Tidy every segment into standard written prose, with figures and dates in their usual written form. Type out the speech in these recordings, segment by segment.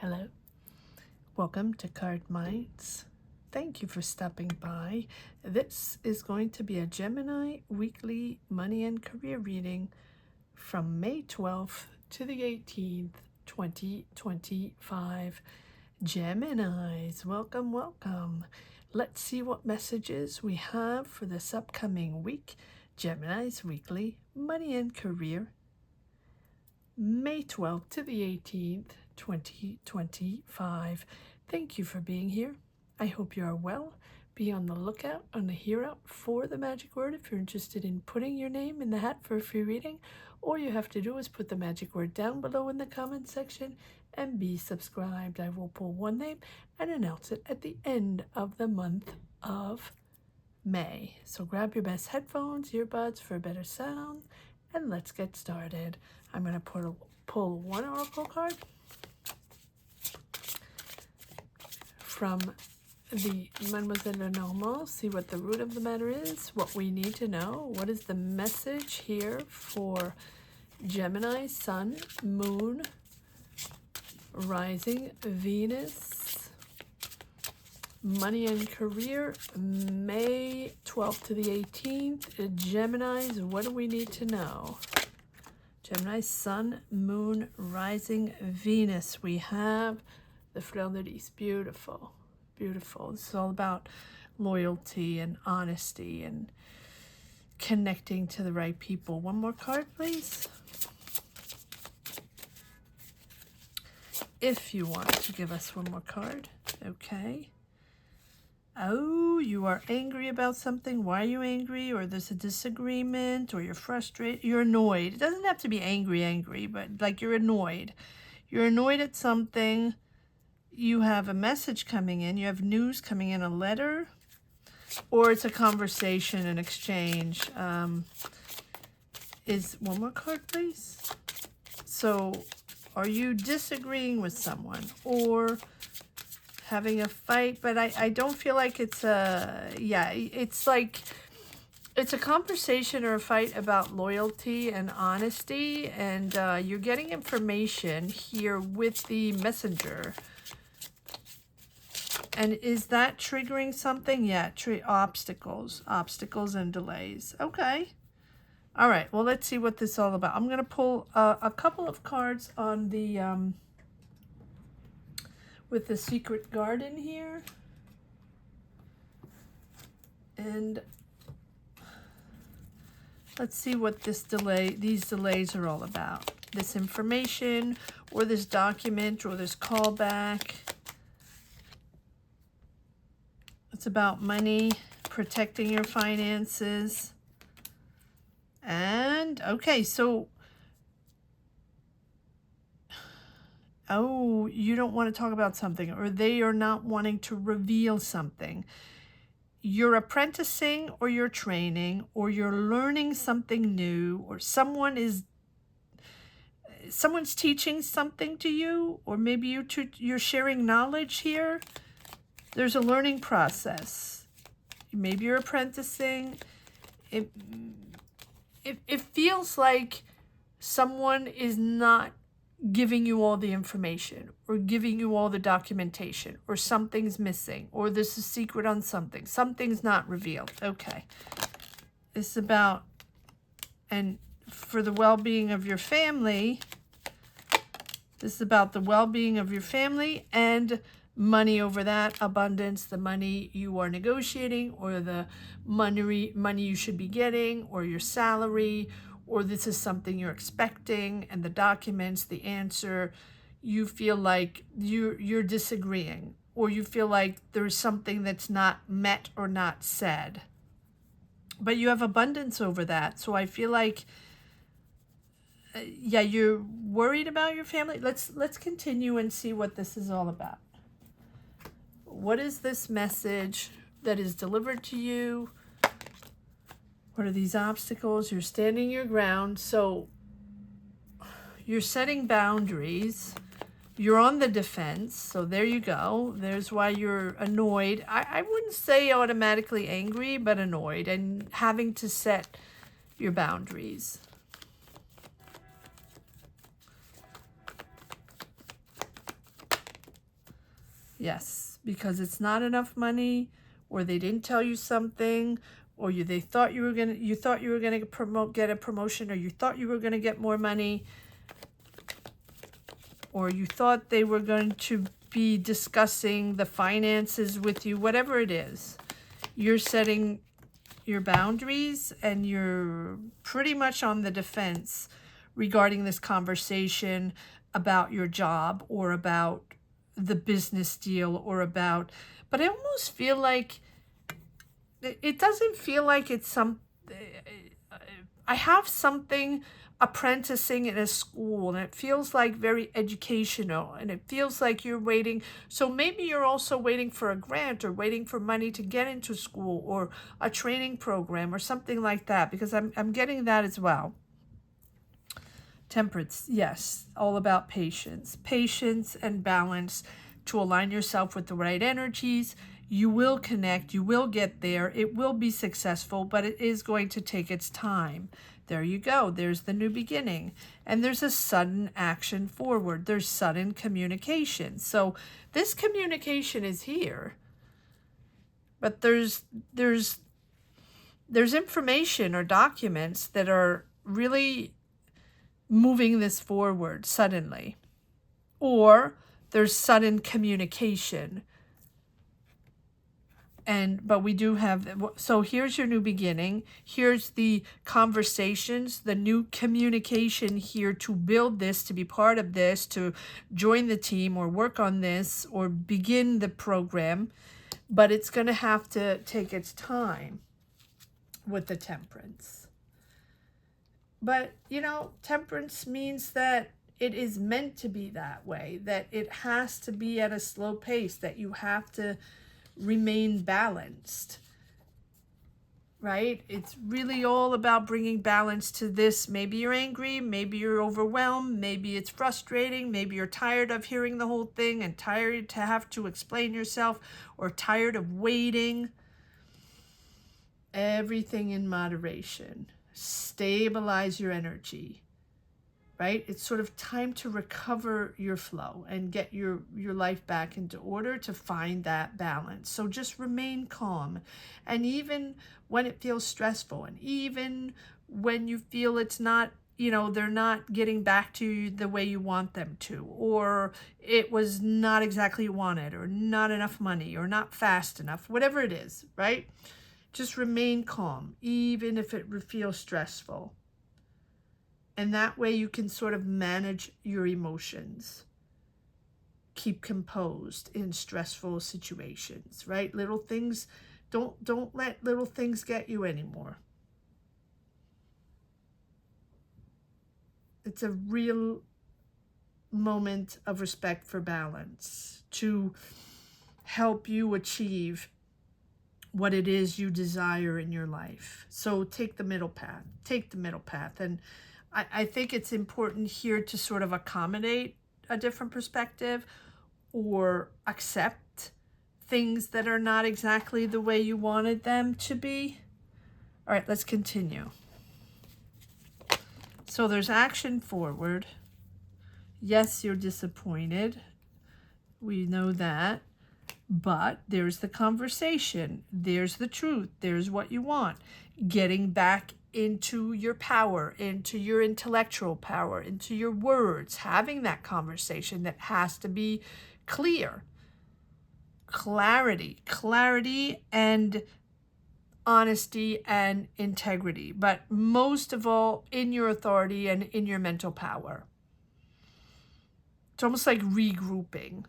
Hello, welcome to Cardminds. Thank you for stopping by. This is going to be a Gemini weekly money and career reading from May 12th to the 18th, 2025. Geminis, welcome, welcome. Let's see what messages we have for this upcoming week. Gemini's weekly money and career, May 12th to the 18th, 2025. Thank you for being here. I hope you are well. Be on the lookout on the hear out for the magic word if you're interested in putting your name in the hat for a free reading. All you have to do is put the magic word down below in the comment section and be subscribed. I will pull one name and announce it at the end of the month of May. So grab your best headphones, earbuds for a better sound, and let's get started. I'm going to pull one oracle card from the Mademoiselle Lenormand, see what the root of the matter is, what we need to know. What is the message here for Gemini, Sun, Moon, Rising, Venus, money and career, May 12th to the 18th. Geminis, what do we need to know? Gemini, Sun, Moon, Rising, Venus. We have the fleur de lis. Beautiful, beautiful. This is all about loyalty and honesty and connecting to the right people. One more card, please. If you want to give us one more card. Okay. Oh, you are angry about something. Why are you angry? Or there's a disagreement, or you're frustrated. You're annoyed. It doesn't have to be angry, but like you're annoyed. You're annoyed at something. You have a message coming in. You have news coming in, a letter, or it's a conversation, an exchange. Is one more card, please? So, are you disagreeing with someone or having a fight? But I don't feel like it's it's like it's a conversation or a fight about loyalty and honesty, and you're getting information here with the messenger. And is that triggering something? Yeah, obstacles and delays. Okay. All right, well, let's see what this is all about. I'm going to pull a couple of cards on the with the secret garden here. And let's see what these delays are all about. This information or this document or this callback. It's about money, protecting your finances. And, okay, so, oh, you don't want to talk about something, or they are not wanting to reveal something. You're apprenticing, or you're training, or you're learning something new, or someone's teaching something to you, or maybe you're sharing knowledge here. There's a learning process. Maybe you're apprenticing. It feels like someone is not giving you all the information or giving you all the documentation, or something's missing, or there's a secret on something. Something's not revealed. Okay. It's about, and for the well-being of your family, this is about the well-being of your family and money over that, abundance, the money you are negotiating, or the money you should be getting, or your salary, or this is something you're expecting, and the documents, the answer, you feel like you're disagreeing, or you feel like there's something that's not met or not said. But you have abundance over that. So I feel like yeah, you're worried about your family. Let's continue and see what this is all about. What is this message that is delivered to you? What are these obstacles? You're standing your ground. So you're setting boundaries. You're on the defense. So there you go. There's why you're annoyed. I wouldn't say automatically angry, but annoyed and having to set your boundaries. Yes, because it's not enough money, or they didn't tell you something, or they thought you were gonna get a promotion, or you thought you were gonna get more money, or you thought they were going to be discussing the finances with you. Whatever it is, you're setting your boundaries, and you're pretty much on the defense regarding this conversation about your job, or about the business deal, or about, but I almost feel like it doesn't feel like it's some, I have something apprenticing in a school, and it feels like very educational, and it feels like you're waiting. So maybe you're also waiting for a grant, or waiting for money to get into school, or a training program, or something like that, because I'm getting that as well. Temperance, yes, all about patience. Patience and balance to align yourself with the right energies. You will connect, you will get there, it will be successful, but it is going to take its time. There you go, there's the new beginning. And there's a sudden action forward, there's sudden communication. So this communication is here, but there's information or documents that are really moving this forward suddenly, or there's sudden communication. But we do have, so here's your new beginning, here's the conversations, the new communication here to build this, to be part of this, to join the team, or work on this, or begin the program. But it's going to have to take its time with the temperance. But, you know, temperance means that it is meant to be that way, that it has to be at a slow pace, that you have to remain balanced, right? It's really all about bringing balance to this. Maybe you're angry, maybe you're overwhelmed, maybe it's frustrating, maybe you're tired of hearing the whole thing and tired to have to explain yourself, or tired of waiting. Everything in moderation. Stabilize your energy, right? It's sort of time to recover your flow and get your life back into order, to find that balance. So just remain calm. And even when it feels stressful, and even when you feel it's not, you know, they're not getting back to you the way you want them to, or it was not exactly wanted, or not enough money, or not fast enough, whatever it is, right? Just remain calm, even if it feels stressful. And that way you can sort of manage your emotions. Keep composed in stressful situations, right? Little things, don't let little things get you anymore. It's a real moment of respect for balance to help you achieve what it is you desire in your life. So take the middle path. Take the middle path. And I think it's important here to sort of accommodate a different perspective, or accept things that are not exactly the way you wanted them to be. All right, let's continue. So there's action forward. Yes, you're disappointed. We know that. But there's the conversation. There's the truth. There's what you want. Getting back into your power, into your intellectual power, into your words, having that conversation that has to be clear. Clarity and honesty and integrity, but most of all in your authority and in your mental power. It's almost like regrouping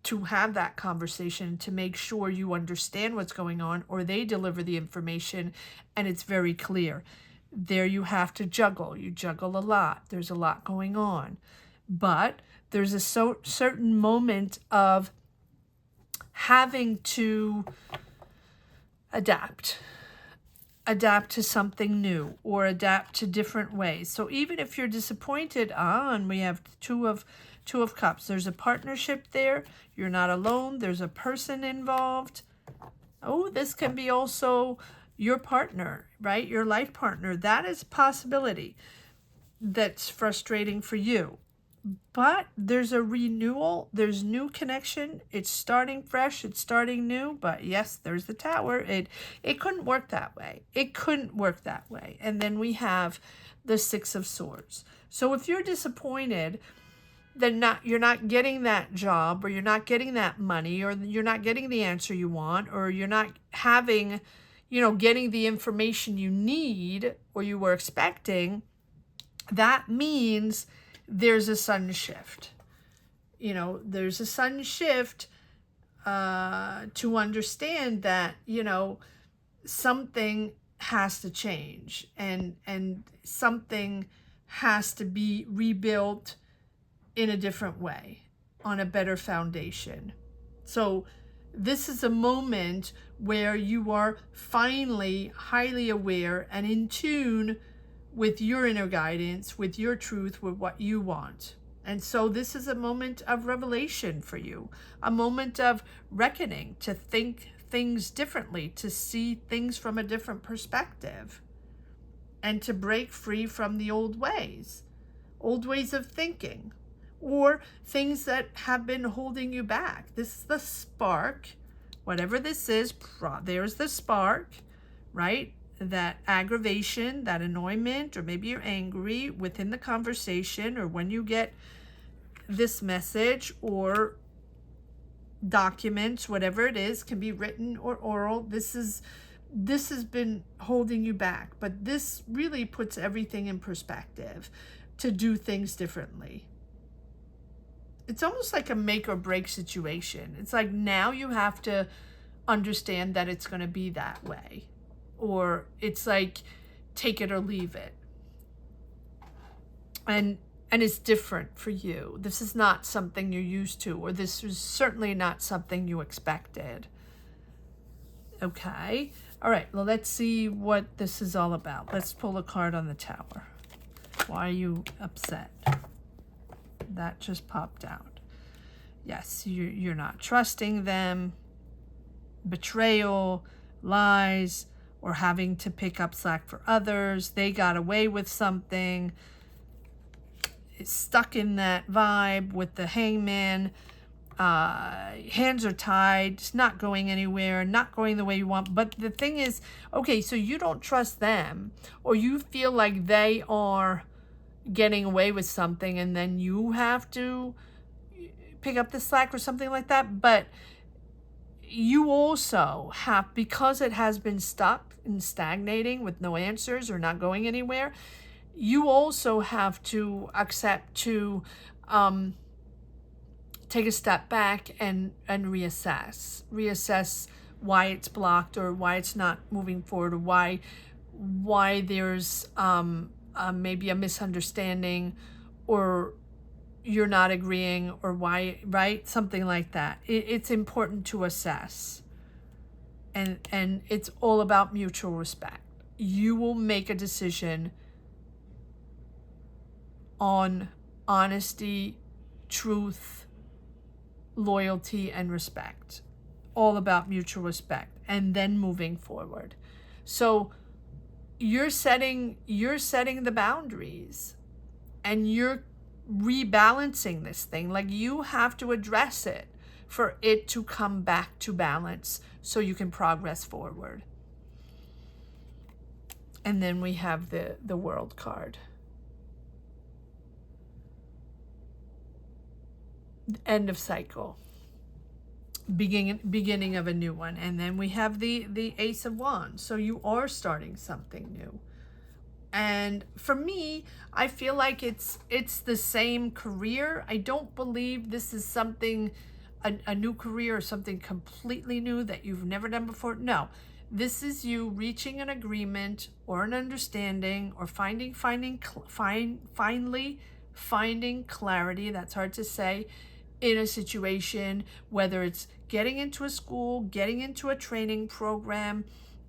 to have that conversation, to make sure you understand what's going on, or they deliver the information and it's very clear. There you have to juggle. You juggle a lot. There's a lot going on. But there's a certain moment of having to adapt to something new, or adapt to different ways. So even if you're disappointed, and we have two of cups, there's a partnership there. You're not alone. There's a person involved. Oh, this can be also your partner, right? Your life partner. That is a possibility that's frustrating for you. But there's a renewal, there's new connection, it's starting fresh, it's starting new. But yes, there's the Tower. It couldn't work that way. It couldn't work that way. And then we have the Six of Swords. So if you're disappointed that you're not getting that job, or you're not getting that money, or you're not getting the answer you want, or you're not having, getting the information you need or you were expecting, that means there's a sudden shift. There's a sudden shift to understand that, something has to change, and something has to be rebuilt in a different way, on a better foundation. So this is a moment where you are finally highly aware and in tune with your inner guidance, with your truth, with what you want. And so this is a moment of revelation for you, a moment of reckoning, to think things differently, to see things from a different perspective, and to break free from the old ways of thinking, or things that have been holding you back. This is the spark, whatever this is, there's the spark, right? That aggravation, that annoyment, or maybe you're angry within the conversation, or when you get this message or documents, whatever it is, can be written or oral. This has been holding you back, but this really puts everything in perspective to do things differently. It's almost like a make or break situation. It's like now you have to understand that it's going to be that way. Or it's like take it or leave it. And it's different for you. This is not something you're used to, or this is certainly not something you expected. Okay. All right. Well, let's see what this is all about. Let's pull a card on the Tower. Why are you upset? That just popped out. Yes, you're not trusting them. Betrayal, lies, or having to pick up slack for others. They got away with something. It's stuck in that vibe with the Hangman. Hands are tied. It's not going anywhere. Not going the way you want. But the thing is, okay, so you don't trust them, or you feel like they are getting away with something, and then you have to pick up the slack or something like that. But you also have, because it has been stuck and stagnating with no answers or not going anywhere, you also have to accept to take a step back and reassess why it's blocked, or why it's not moving forward, or why there's maybe a misunderstanding, or you're not agreeing, or why, right? Something like that. It's important to assess. And it's all about mutual respect. You will make a decision on honesty, truth, loyalty, and respect. All about mutual respect, and then moving forward. So you're setting the boundaries, and you're rebalancing this thing. Like, you have to address it for it to come back to balance, so you can progress forward. And then we have the World card. End of cycle. Beginning of a new one. And then we have the Ace of Wands. So you are starting something new. And for me, I feel like it's the same career. I don't believe this is something, a new career, or something completely new that you've never done before. No, this is you reaching an agreement or an understanding, or finally finding clarity. That's hard to say, in a situation, whether it's getting into a school, getting into a training program,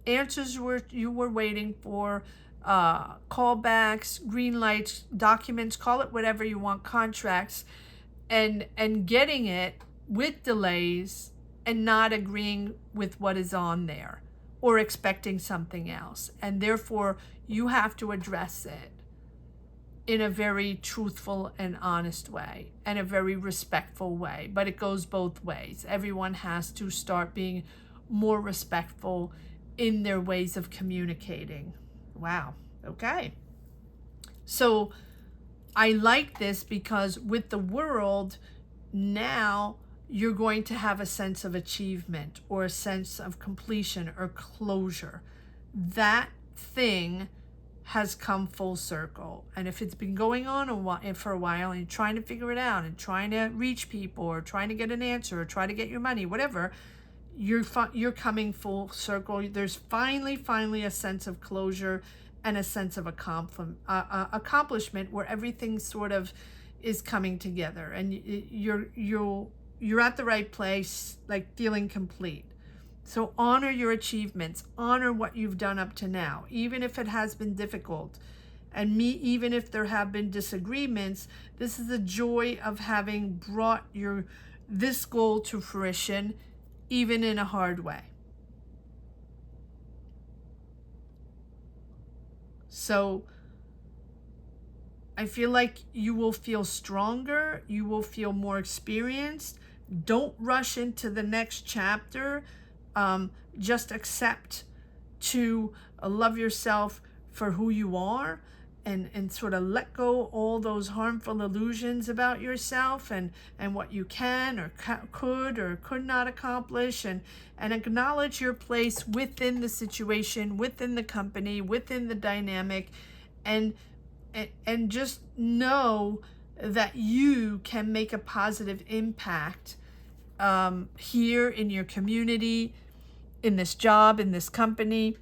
answers you were waiting for, callbacks, green lights, documents, call it whatever you want, contracts, and getting it with delays, and not agreeing with what is on there, or expecting something else. And therefore, you have to address it in a very truthful and honest way, and a very respectful way. But it goes both ways. Everyone has to start being more respectful in their ways of communicating. Wow. Okay. So I like this because with the world, now you're going to have a sense of achievement or a sense of completion or closure. That thing has come full circle. And if it's been going on for a while and you're trying to figure it out and trying to reach people or trying to get an answer or try to get your money, whatever, you're coming full circle. There's finally a sense of closure and a sense of accomplishment where everything sort of is coming together, and you're at the right place, like feeling complete. So honor your achievements, honor what you've done up to now, even if it has been difficult. And even if there have been disagreements, this is the joy of having brought this goal to fruition, even in a hard way. So I feel like you will feel stronger, you will feel more experienced. Don't rush into the next chapter. Just accept to love yourself for who you are, and sort of let go all those harmful illusions about yourself and what you can or could or could not accomplish, and acknowledge your place within the situation, within the company, within the dynamic, and just know that you can make a positive impact here in your community, in this job, in this company,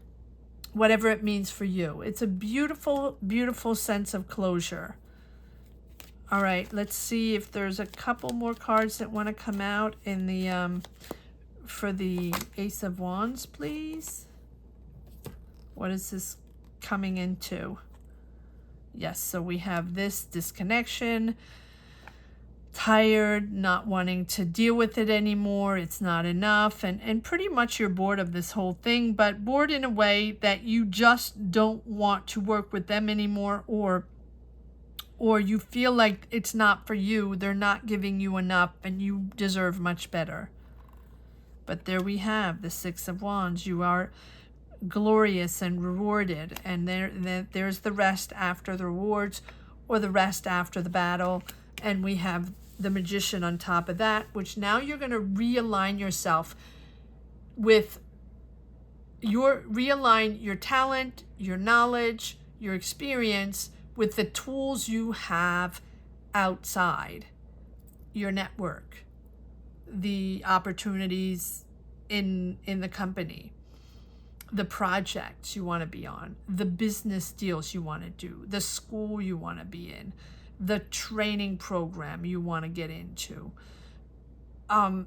whatever it means for you. It's a beautiful, beautiful sense of closure. All right, let's see if there's a couple more cards that want to come out in the for the Ace of Wands, please. What is this coming into? Yes, so we have this disconnection, tired, not wanting to deal with it anymore, it's not enough, and pretty much you're bored of this whole thing, but bored in a way that you just don't want to work with them anymore, or you feel like it's not for you, they're not giving you enough, and you deserve much better. But there we have the Six of Wands. You are glorious and rewarded, and there's the rest after the rewards, or the rest after the battle. And we have the Magician on top of that, which now you're going to realign yourself with realign your talent, your knowledge, your experience with the tools you have outside your network, the opportunities in the company, the projects you want to be on, the business deals you want to do, the school you want to be in, the training program you want to get into.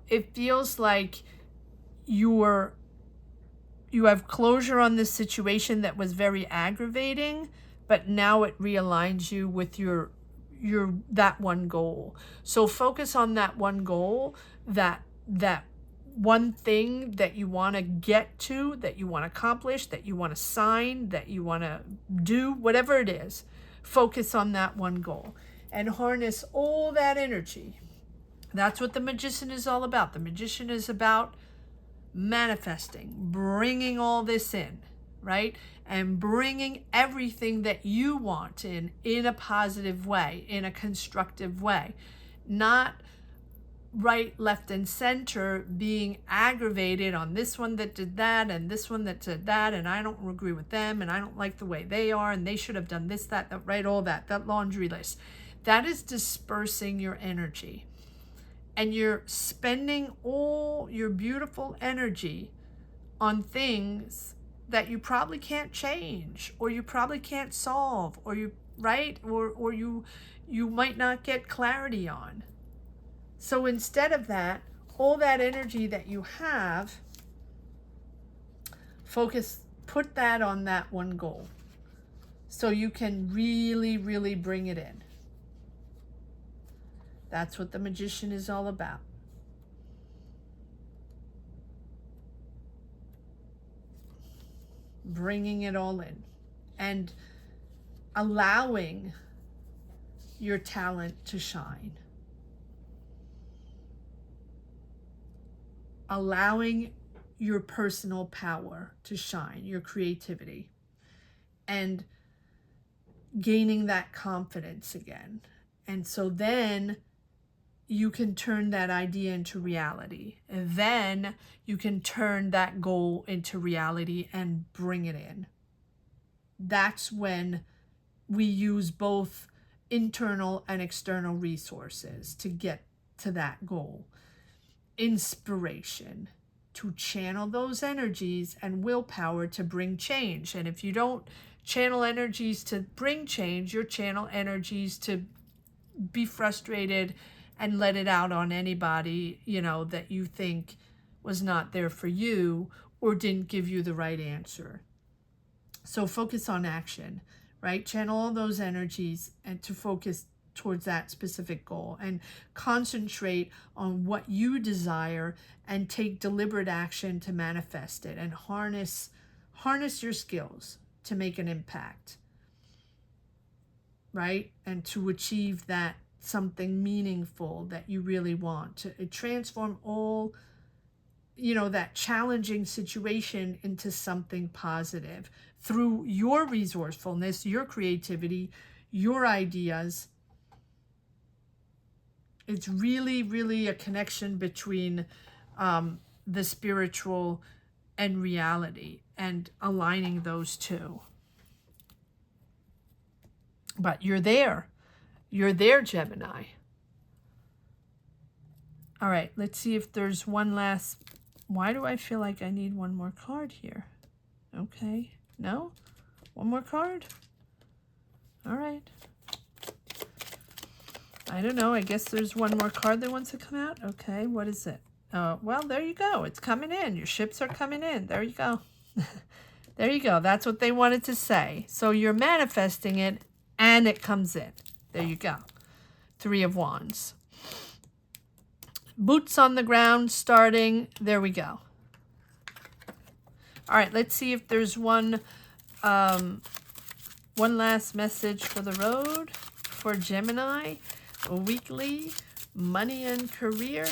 It feels like you have closure on this situation that was very aggravating, but now it realigns you with your that one goal. So focus on that one goal, that one thing that you want to get to, that you want to accomplish, that you want to sign, that you want to do, whatever it is. Focus on that one goal and harness all that energy. That's what the Magician is all about. The Magician is about manifesting, bringing all this in, right? And bringing everything that you want in a positive way, in a constructive way. Not right, left, and center being aggravated on this one that did that and this one that did that, and I don't agree with them, and I don't like the way they are, and they should have done this, that, right, all that laundry list. That is dispersing your energy. And you're spending all your beautiful energy on things that you probably can't change, or you probably can't solve, or you might not get clarity on. So instead of that, all that energy that you have, put that on that one goal, so you can really, really bring it in. That's what the Magician is all about. Bringing it all in and allowing your talent to shine. Allowing your personal power to shine, your creativity, and gaining that confidence again. And so then you can turn that idea into reality. And then you can turn that goal into reality and bring it in. That's when we use both internal and external resources to get to that goal. Inspiration, to channel those energies, and willpower to bring change. And if you don't channel energies to bring change, you channel energies to be frustrated and let it out on anybody, that you think was not there for you or didn't give you the right answer. So focus on action, right? Channel all those energies and to focus towards that specific goal, and concentrate on what you desire and take deliberate action to manifest it, and harness your skills to make an impact, right? And to achieve that something meaningful that you really want, to transform all, that challenging situation into something positive through your resourcefulness, your creativity, your ideas. It's really, really a connection between the spiritual and reality, and aligning those two. But you're there. You're there, Gemini. All right, let's see if there's one last. Why do I feel like I need one more card here? Okay, no? One more card? All right. I don't know. I guess there's one more card that wants to come out. Okay, what is it? Well, there you go. It's coming in. Your ships are coming in. There you go. There you go. That's what they wanted to say. So you're manifesting it, and it comes in. There you go. 3 of Wands. Boots on the ground, starting. There we go. All right, let's see if there's one last message for the road for Gemini. Weekly, money and career.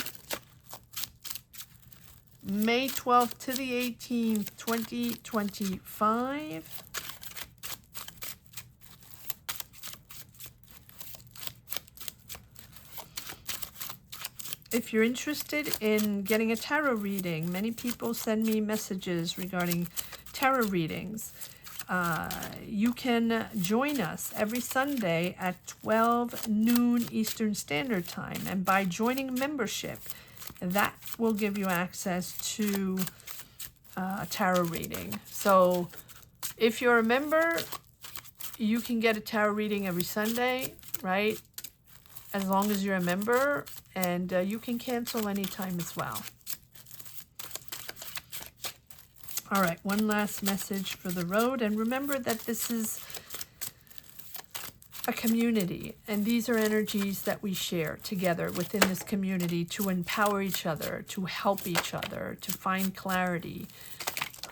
May 12th to the 18th, 2025. If you're interested in getting a tarot reading, many people send me messages regarding tarot readings. You can join us every Sunday at 12 noon Eastern Standard Time. And by joining membership, that will give you access to tarot reading. So if you're a member, you can get a tarot reading every Sunday, right? As long as you're a member, and you can cancel anytime as well. All right, one last message for the road. And remember that this is a community, and these are energies that we share together within this community to empower each other, to help each other, to find clarity,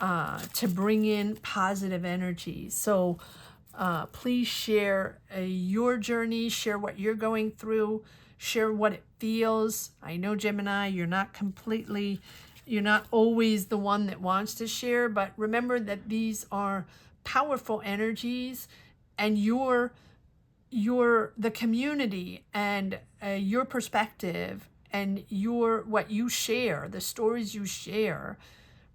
to bring in positive energies. So please share your journey, share what you're going through, share what it feels. I know, Gemini, you're not always the one that wants to share, but remember that these are powerful energies, and you're the community, and your perspective, and what you share, the stories you share,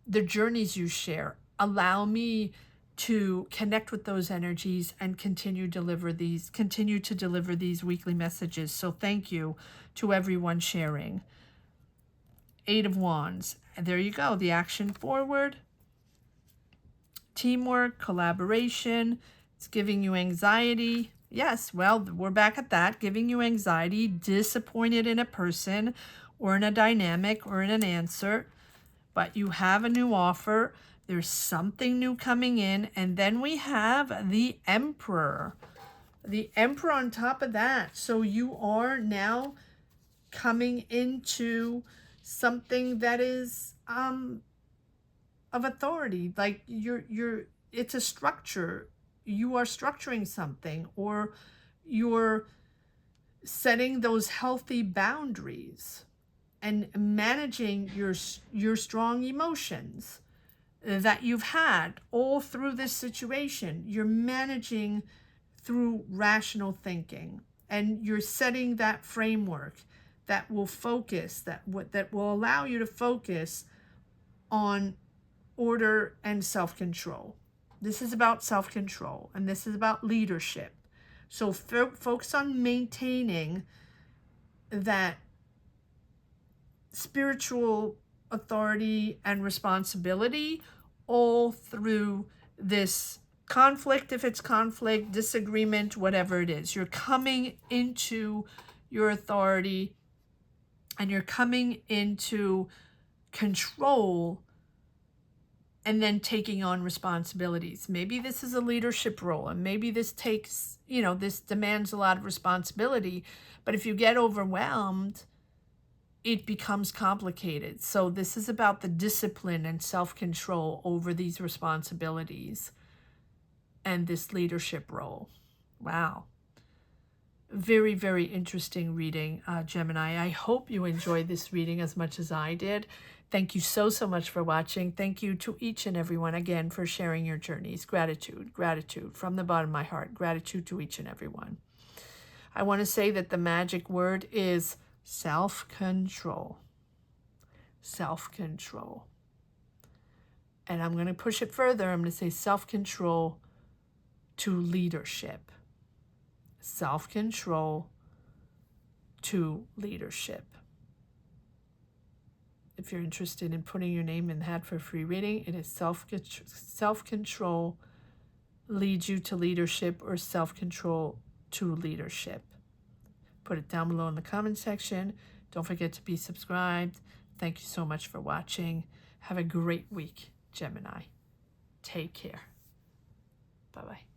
the journeys you share, allow me to connect with those energies and continue to deliver these weekly messages. So thank you to everyone sharing. 8 of Wands. And there you go. The action forward. Teamwork, collaboration. It's giving you anxiety. Yes, well, we're back at that. Giving you anxiety, disappointed in a person or in a dynamic or in an answer. But you have a new offer. There's something new coming in. And then we have the Emperor. The Emperor on top of that. So you are now coming into something that is of authority. Like it's a structure. You are structuring something, or you're setting those healthy boundaries and managing your strong emotions that you've had all through this situation. You're managing through rational thinking, and you're setting that framework that will focus, that will allow you to focus on order and self-control. This is about self-control, and this is about leadership. So focus on maintaining that spiritual authority and responsibility all through this conflict, if it's conflict, disagreement, whatever it is. You're coming into your authority and you're coming into control and then taking on responsibilities. Maybe this is a leadership role, and maybe this takes, this demands a lot of responsibility. But if you get overwhelmed, it becomes complicated. So this is about the discipline and self-control over these responsibilities and this leadership role. Wow. Very, very interesting reading, Gemini. I hope you enjoyed this reading as much as I did. Thank you so much for watching. Thank you to each and everyone again for sharing your journeys. Gratitude from the bottom of my heart. Gratitude to each and everyone. I want to say that the magic word is self-control. Self-control. And I'm going to push it further. I'm going to say self-control to leadership. Self-control to leadership. If you're interested in putting your name in the hat for a free reading, it is self-control leads you to leadership, or self-control to leadership. Put it down below in the comment section. Don't forget to be subscribed. Thank you so much for watching. Have a great week, Gemini. Take care. Bye-bye.